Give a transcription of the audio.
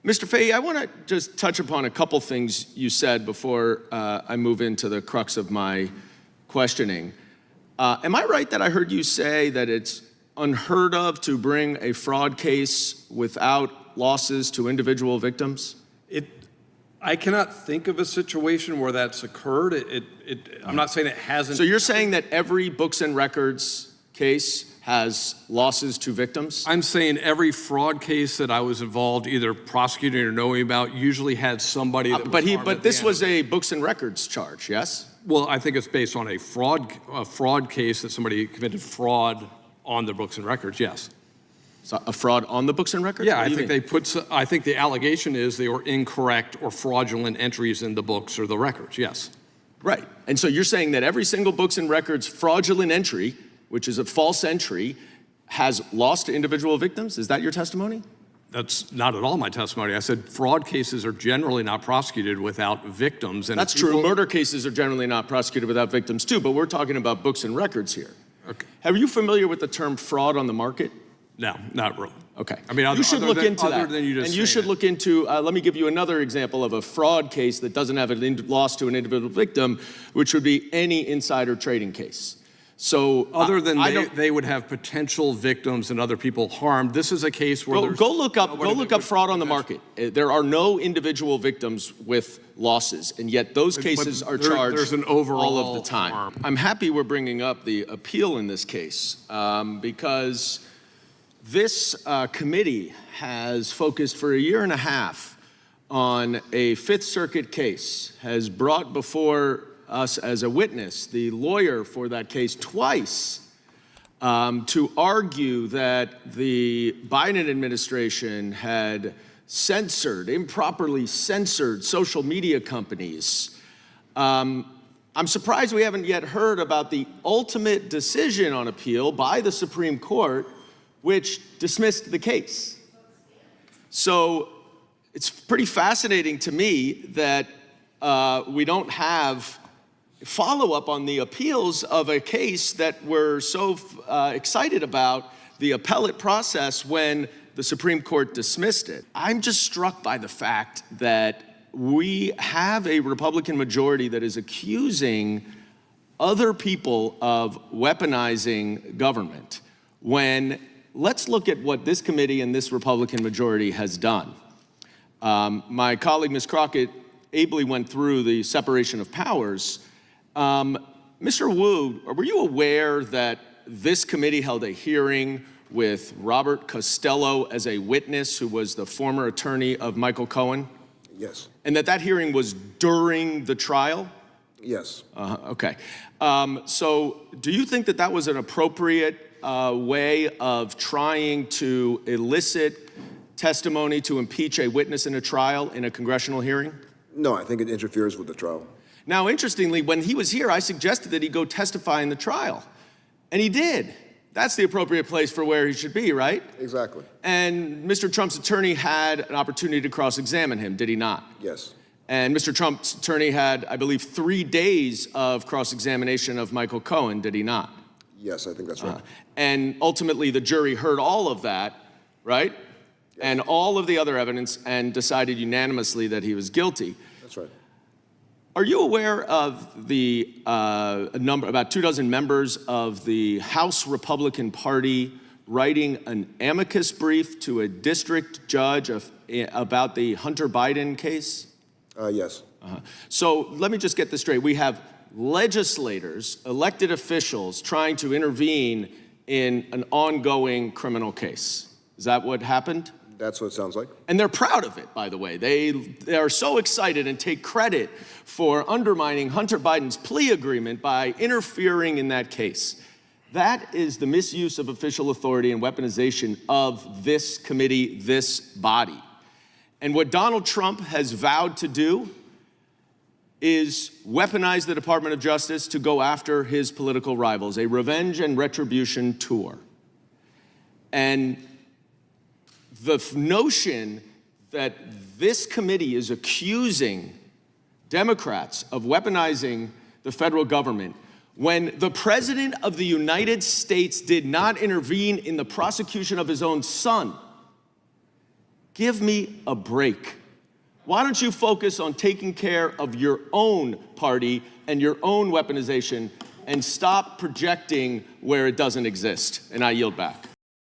Mr. Fahey, I want to just touch upon a couple things you said before I move into the crux of my questioning. Am I right that I heard you say that it's unheard of to bring a fraud case without losses to individual victims? I cannot think of a situation where that's occurred. I'm not saying it hasn't. So you're saying that every books and records case has losses to victims? I'm saying every fraud case that I was involved, either prosecuting or knowing about, usually had somebody that was harmed But at this the was end. a books and records charge, yes? Well, I think it's based on a fraud case that somebody committed fraud on the books and records, yes. So a fraud on the books and records? Yeah, I think the allegation is they were incorrect or fraudulent entries in the books or the records, yes. Right, and so you're saying that every single books and records fraudulent entry, which is a false entry, has loss to individual victims? Is that your testimony? That's not at all my testimony. I said fraud cases are generally not prosecuted without victims. And that's true. Murder cases are generally not prosecuted without victims too, but we're talking about books and records here. Okay. Are you familiar with the term fraud on the market? No, not really. Okay. I mean, you should look into that. Than you just and you should look into, let me give you another example of a fraud case that doesn't have a loss to an individual victim, which would be any insider trading case. So other than they would have potential victims and other people harmed, this is a case where go look up fraud on the market. There are no individual victims with losses, and yet those cases are charged there's an overall all of the time. harm. I'm happy we're bringing up the appeal in this case because this committee has focused for a year and a half on a Fifth Circuit case, has brought before us as a witness, the lawyer for that case twice, to argue that the Biden administration had improperly censored social media companies. I'm surprised we haven't yet heard about the ultimate decision on appeal by the Supreme Court, which dismissed the case. So it's pretty fascinating to me that we don't have follow-up on the appeals of a case that we're so excited about, the appellate process, when the Supreme Court dismissed it. I'm just struck by the fact that we have a Republican majority that is accusing other people of weaponizing government, when let's look at what this committee and this Republican majority has done. My colleague, Ms. Crockett, ably went through the separation of powers. Mr. Wu, were you aware that this committee held a hearing with Robert Costello as a witness, who was the former attorney of Michael Cohen? Yes. And that hearing was during the trial? Yes. Okay. So do you think that was an appropriate way of trying to elicit testimony to impeach a witness in a trial in a congressional hearing? No, I think it interferes with the trial. Now, interestingly, when he was here, I suggested that he go testify in the trial, and he did. That's the appropriate place for where he should be, right? Exactly. And Mr. Trump's attorney had an opportunity to cross-examine him, did he not? Yes. And Mr. Trump's attorney had, I believe, 3 days of cross-examination of Michael Cohen, did he not? Yes, I think that's right. And ultimately, the jury heard all of that, right? Yes. And all of the other evidence, and decided unanimously that he was guilty. That's right. Are you aware of the about 24 members of the House Republican Party writing an amicus brief to a district judge about the Hunter Biden case? Yes. So let me just get this straight. We have legislators, elected officials, trying to intervene in an ongoing criminal case. Is that what happened? That's what it sounds like. And they're proud of it, by the way. They are so excited and take credit for undermining Hunter Biden's plea agreement by interfering in that case. That is the misuse of official authority and weaponization of this committee, this body. And what Donald Trump has vowed to do is weaponize the Department of Justice to go after his political rivals, a revenge and retribution tour. And the notion that this committee is accusing Democrats of weaponizing the federal government when the President of the United States did not intervene in the prosecution of his own son Give me a break. Why don't you focus on taking care of your own party and your own weaponization and stop projecting where it doesn't exist? And I yield back.